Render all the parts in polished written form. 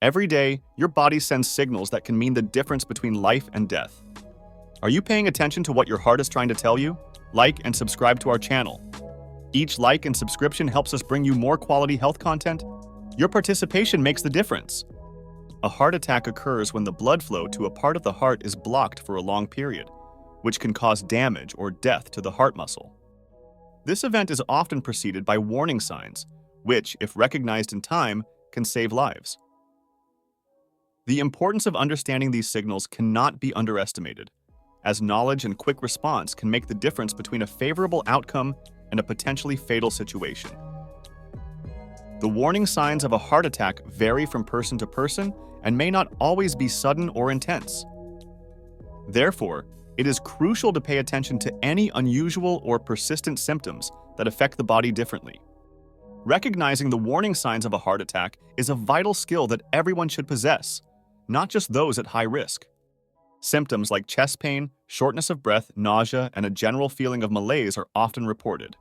Every day, your body sends signals that can mean the difference between life and death. Are you paying attention to what your heart is trying to tell you? Like and subscribe to our channel. Each like and subscription helps us bring you more quality health content. Your participation makes the difference. A heart attack occurs when the blood flow to a part of the heart is blocked for a long period, which can cause damage or death to the heart muscle. This event is often preceded by warning signs, which, if recognized in time, can save lives. The importance of understanding these signals cannot be underestimated, as knowledge and quick response can make the difference between a favorable outcome and a potentially fatal situation. The warning signs of a heart attack vary from person to person and may not always be sudden or intense. Therefore, it is crucial to pay attention to any unusual or persistent symptoms that affect the body differently. Recognizing the warning signs of a heart attack is a vital skill that everyone should possess, not just those at high risk. Symptoms like chest pain, shortness of breath, nausea, and a general feeling of malaise are often reported.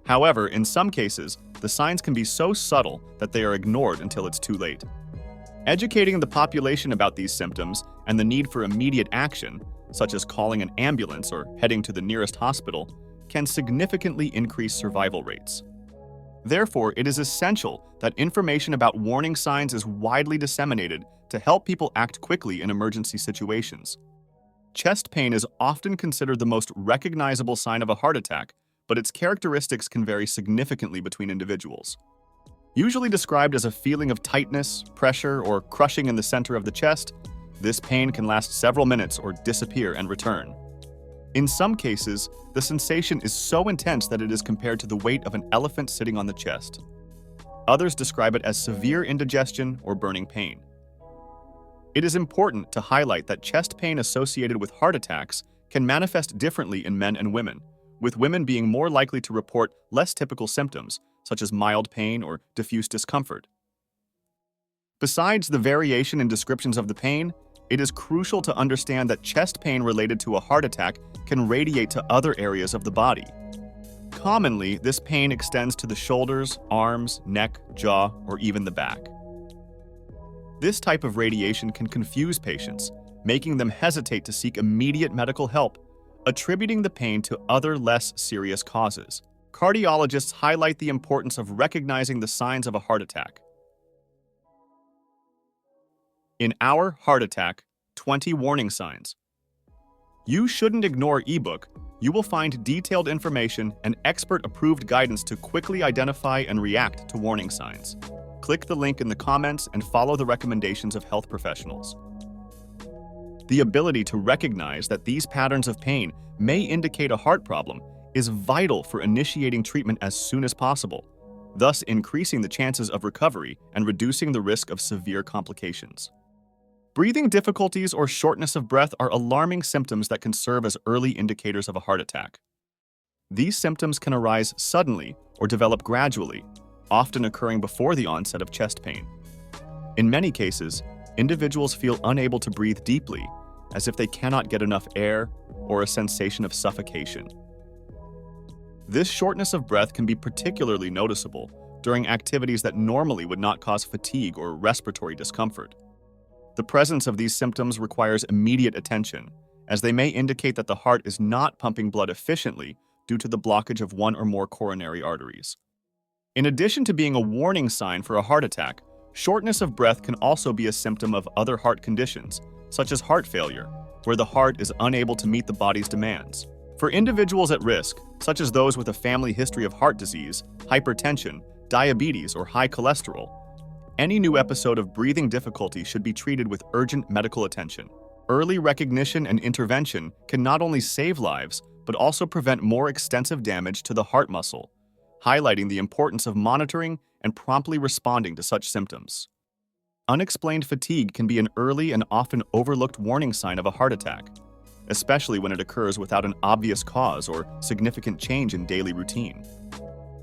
However, in some cases, the signs can be so subtle that they are ignored until it's too late. Educating the population about these symptoms and the need for immediate action, such as calling an ambulance or heading to the nearest hospital, can significantly increase survival rates. Therefore, it is essential that information about warning signs is widely disseminated to help people act quickly in emergency situations. Chest pain is often considered the most recognizable sign of a heart attack, but its characteristics can vary significantly between individuals. Usually described as a feeling of tightness, pressure, or crushing in the center of the chest, this pain can last several minutes or disappear and return. In some cases, the sensation is so intense that it is compared to the weight of an elephant sitting on the chest. Others describe it as severe indigestion or burning pain. It is important to highlight that chest pain associated with heart attacks can manifest differently in men and women, with women being more likely to report less typical symptoms, such as mild pain or diffuse discomfort. Besides the variation in descriptions of the pain, it is crucial to understand that chest pain related to a heart attack can radiate to other areas of the body. Commonly, this pain extends to the shoulders, arms, neck, jaw, or even the back. This type of radiation can confuse patients, making them hesitate to seek immediate medical help, attributing the pain to other less serious causes. Cardiologists highlight the importance of recognizing the signs of a heart attack. In Our Heart Attack, 20 Warning Signs. You shouldn't ignore ebook. You will find detailed information and expert-approved guidance to quickly identify and react to warning signs. Click the link in the comments and follow the recommendations of health professionals. The ability to recognize that these patterns of pain may indicate a heart problem is vital for initiating treatment as soon as possible, thus increasing the chances of recovery and reducing the risk of severe complications. Breathing difficulties or shortness of breath are alarming symptoms that can serve as early indicators of a heart attack. These symptoms can arise suddenly or develop gradually, often occurring before the onset of chest pain. In many cases, individuals feel unable to breathe deeply, as if they cannot get enough air, or a sensation of suffocation. This shortness of breath can be particularly noticeable during activities that normally would not cause fatigue or respiratory discomfort. The presence of these symptoms requires immediate attention, as they may indicate that the heart is not pumping blood efficiently due to the blockage of one or more coronary arteries. In addition to being a warning sign for a heart attack, shortness of breath can also be a symptom of other heart conditions, such as heart failure, where the heart is unable to meet the body's demands. For individuals at risk, such as those with a family history of heart disease, hypertension, diabetes, or high cholesterol, any new episode of breathing difficulty should be treated with urgent medical attention. Early recognition and intervention can not only save lives, but also prevent more extensive damage to the heart muscle, highlighting the importance of monitoring and promptly responding to such symptoms. Unexplained fatigue can be an early and often overlooked warning sign of a heart attack, especially when it occurs without an obvious cause or significant change in daily routine.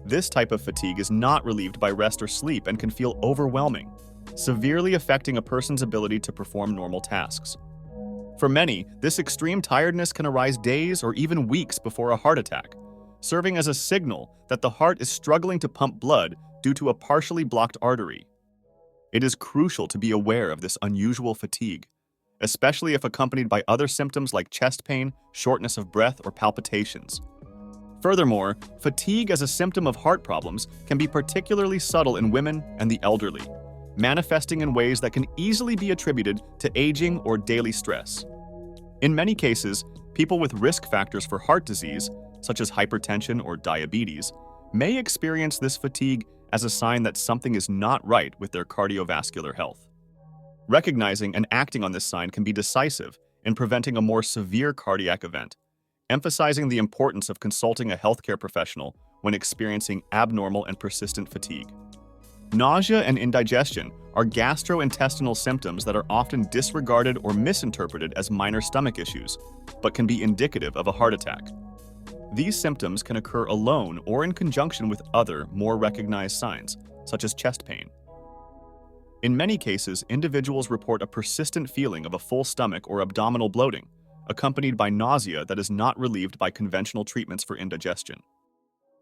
This type of fatigue is not relieved by rest or sleep and can feel overwhelming, severely affecting a person's ability to perform normal tasks. For many, this extreme tiredness can arise days or even weeks before a heart attack, serving as a signal that the heart is struggling to pump blood due to a partially blocked artery. It is crucial to be aware of this unusual fatigue, especially if accompanied by other symptoms like chest pain, shortness of breath, or palpitations. Furthermore, fatigue as a symptom of heart problems can be particularly subtle in women and the elderly, manifesting in ways that can easily be attributed to aging or daily stress. In many cases, people with risk factors for heart disease, such as hypertension or diabetes, may experience this fatigue as a sign that something is not right with their cardiovascular health. Recognizing and acting on this sign can be decisive in preventing a more severe cardiac event, emphasizing the importance of consulting a healthcare professional when experiencing abnormal and persistent fatigue. Nausea and indigestion are gastrointestinal symptoms that are often disregarded or misinterpreted as minor stomach issues, but can be indicative of a heart attack. These symptoms can occur alone or in conjunction with other, more recognized signs, such as chest pain. In many cases, individuals report a persistent feeling of a full stomach or abdominal bloating, accompanied by nausea that is not relieved by conventional treatments for indigestion.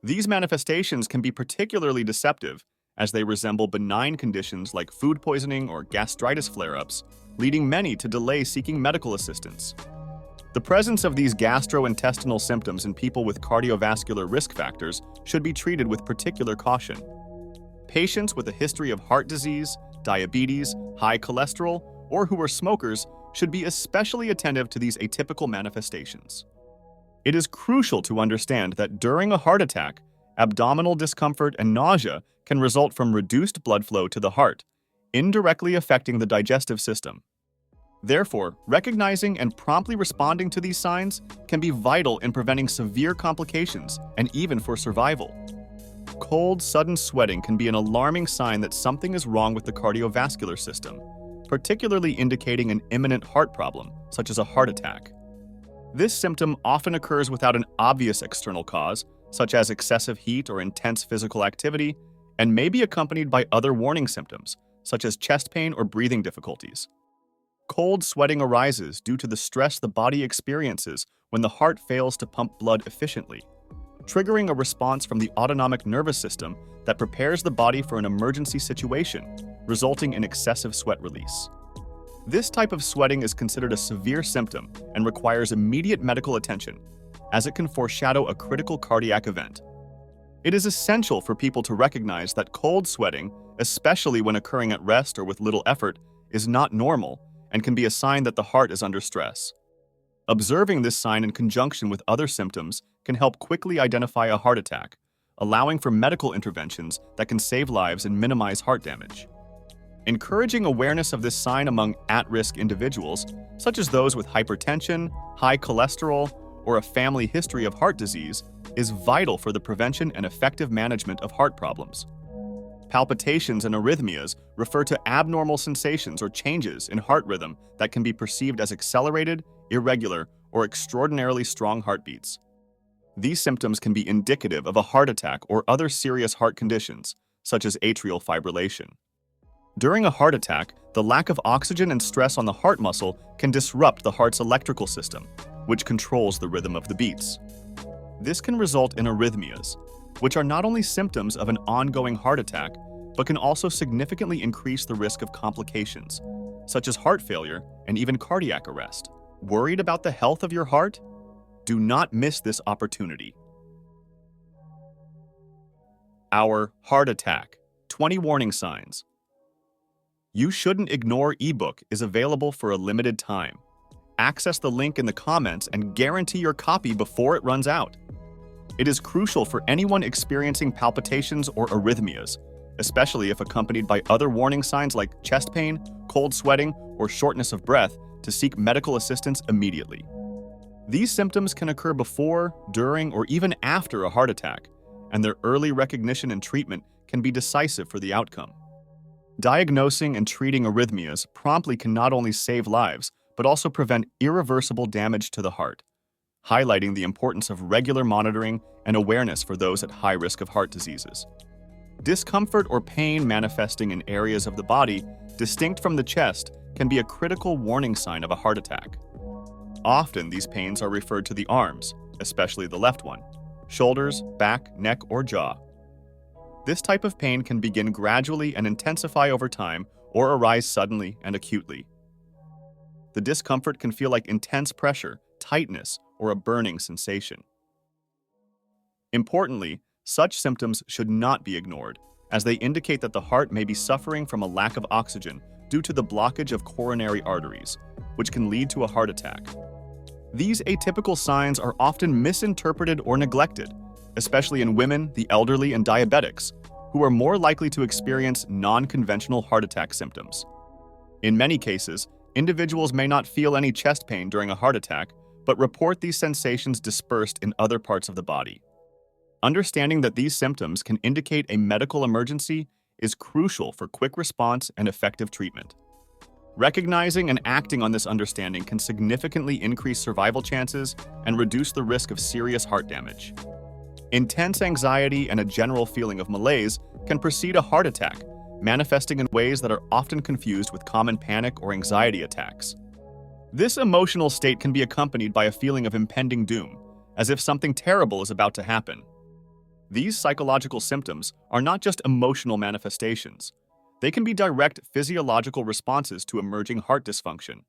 These manifestations can be particularly deceptive as they resemble benign conditions like food poisoning or gastritis flare-ups, leading many to delay seeking medical assistance. The presence of these gastrointestinal symptoms in people with cardiovascular risk factors should be treated with particular caution. Patients with a history of heart disease, diabetes, high cholesterol, or who are smokers should be especially attentive to these atypical manifestations. It is crucial to understand that during a heart attack, abdominal discomfort and nausea can result from reduced blood flow to the heart, indirectly affecting the digestive system. Therefore, recognizing and promptly responding to these signs can be vital in preventing severe complications and even for survival. Cold, sudden sweating can be an alarming sign that something is wrong with the cardiovascular system, particularly indicating an imminent heart problem, such as a heart attack. This symptom often occurs without an obvious external cause, such as excessive heat or intense physical activity, and may be accompanied by other warning symptoms, such as chest pain or breathing difficulties. Cold sweating arises due to the stress the body experiences when the heart fails to pump blood efficiently, triggering a response from the autonomic nervous system that prepares the body for an emergency situation, resulting in excessive sweat release. This type of sweating is considered a severe symptom and requires immediate medical attention, as it can foreshadow a critical cardiac event. It is essential for people to recognize that cold sweating, especially when occurring at rest or with little effort, is not normal and can be a sign that the heart is under stress. Observing this sign in conjunction with other symptoms can help quickly identify a heart attack, allowing for medical interventions that can save lives and minimize heart damage. Encouraging awareness of this sign among at-risk individuals, such as those with hypertension, high cholesterol, or a family history of heart disease, is vital for the prevention and effective management of heart problems. Palpitations and arrhythmias refer to abnormal sensations or changes in heart rhythm that can be perceived as accelerated, irregular, or extraordinarily strong heartbeats. These symptoms can be indicative of a heart attack or other serious heart conditions, such as atrial fibrillation. During a heart attack, the lack of oxygen and stress on the heart muscle can disrupt the heart's electrical system, which controls the rhythm of the beats. This can result in arrhythmias, which are not only symptoms of an ongoing heart attack, but can also significantly increase the risk of complications, such as heart failure and even cardiac arrest. Worried about the health of your heart? Do not miss this opportunity. Our Heart Attack: 20 Warning Signs. You Shouldn't Ignore ebook is available for a limited time. Access the link in the comments and guarantee your copy before it runs out. It is crucial for anyone experiencing palpitations or arrhythmias, especially if accompanied by other warning signs like chest pain, cold sweating, or shortness of breath, to seek medical assistance immediately. These symptoms can occur before, during, or even after a heart attack, and their early recognition and treatment can be decisive for the outcome. Diagnosing and treating arrhythmias promptly can not only save lives, but also prevent irreversible damage to the heart, highlighting the importance of regular monitoring and awareness for those at high risk of heart diseases. Discomfort or pain manifesting in areas of the body distinct from the chest can be a critical warning sign of a heart attack. Often, these pains are referred to the arms, especially the left one, shoulders, back, neck, or jaw. This type of pain can begin gradually and intensify over time or arise suddenly and acutely. The discomfort can feel like intense pressure, tightness, or a burning sensation. Importantly, such symptoms should not be ignored, as they indicate that the heart may be suffering from a lack of oxygen due to the blockage of coronary arteries, which can lead to a heart attack. These atypical signs are often misinterpreted or neglected, especially in women, the elderly, and diabetics, who are more likely to experience non-conventional heart attack symptoms. In many cases, individuals may not feel any chest pain during a heart attack, but report these sensations dispersed in other parts of the body. Understanding that these symptoms can indicate a medical emergency is crucial for quick response and effective treatment. Recognizing and acting on this understanding can significantly increase survival chances and reduce the risk of serious heart damage. Intense anxiety and a general feeling of malaise can precede a heart attack, manifesting in ways that are often confused with common panic or anxiety attacks. This emotional state can be accompanied by a feeling of impending doom, as if something terrible is about to happen. These psychological symptoms are not just emotional manifestations. They can be direct physiological responses to emerging heart dysfunction.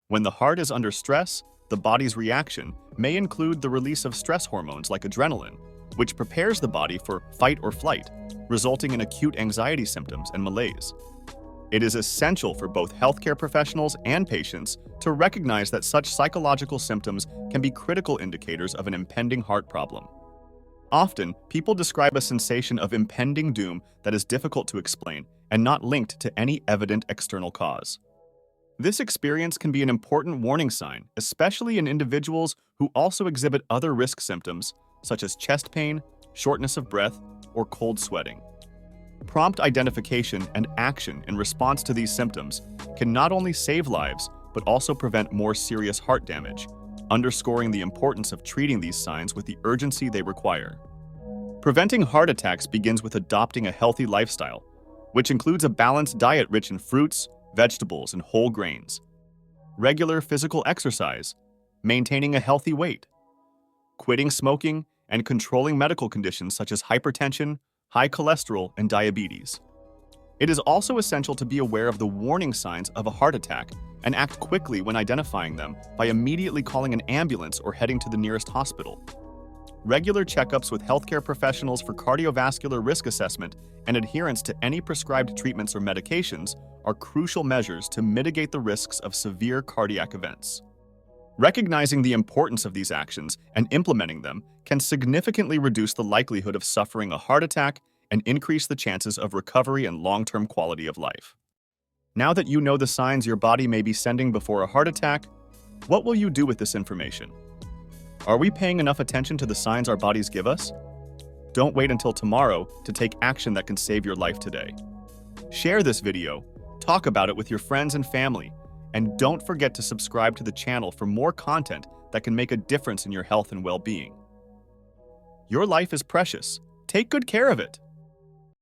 When the heart is under stress, the body's reaction may include the release of stress hormones like adrenaline, which prepares the body for fight or flight, resulting in acute anxiety symptoms and malaise. It is essential for both healthcare professionals and patients to recognize that such psychological symptoms can be critical indicators of an impending heart problem. Often, people describe a sensation of impending doom that is difficult to explain and not linked to any evident external cause. This experience can be an important warning sign, especially in individuals who also exhibit other risk symptoms, such as chest pain, shortness of breath, or cold sweating. Prompt identification and action in response to these symptoms can not only save lives, but also prevent more serious heart damage, underscoring the importance of treating these signs with the urgency they require. Preventing heart attacks begins with adopting a healthy lifestyle, which includes a balanced diet rich in fruits, vegetables, and whole grains, regular physical exercise, maintaining a healthy weight, quitting smoking, and controlling medical conditions such as hypertension, high cholesterol, and diabetes. It is also essential to be aware of the warning signs of a heart attack and act quickly when identifying them by immediately calling an ambulance or heading to the nearest hospital. Regular checkups with healthcare professionals for cardiovascular risk assessment and adherence to any prescribed treatments or medications are crucial measures to mitigate the risks of severe cardiac events. Recognizing the importance of these actions and implementing them can significantly reduce the likelihood of suffering a heart attack and increase the chances of recovery and long-term quality of life. Now that you know the signs your body may be sending before a heart attack, what will you do with this information? Are we paying enough attention to the signs our bodies give us? Don't wait until tomorrow to take action that can save your life today. Share this video, talk about it with your friends and family, and don't forget to subscribe to the channel for more content that can make a difference in your health and well-being. Your life is precious. Take good care of it.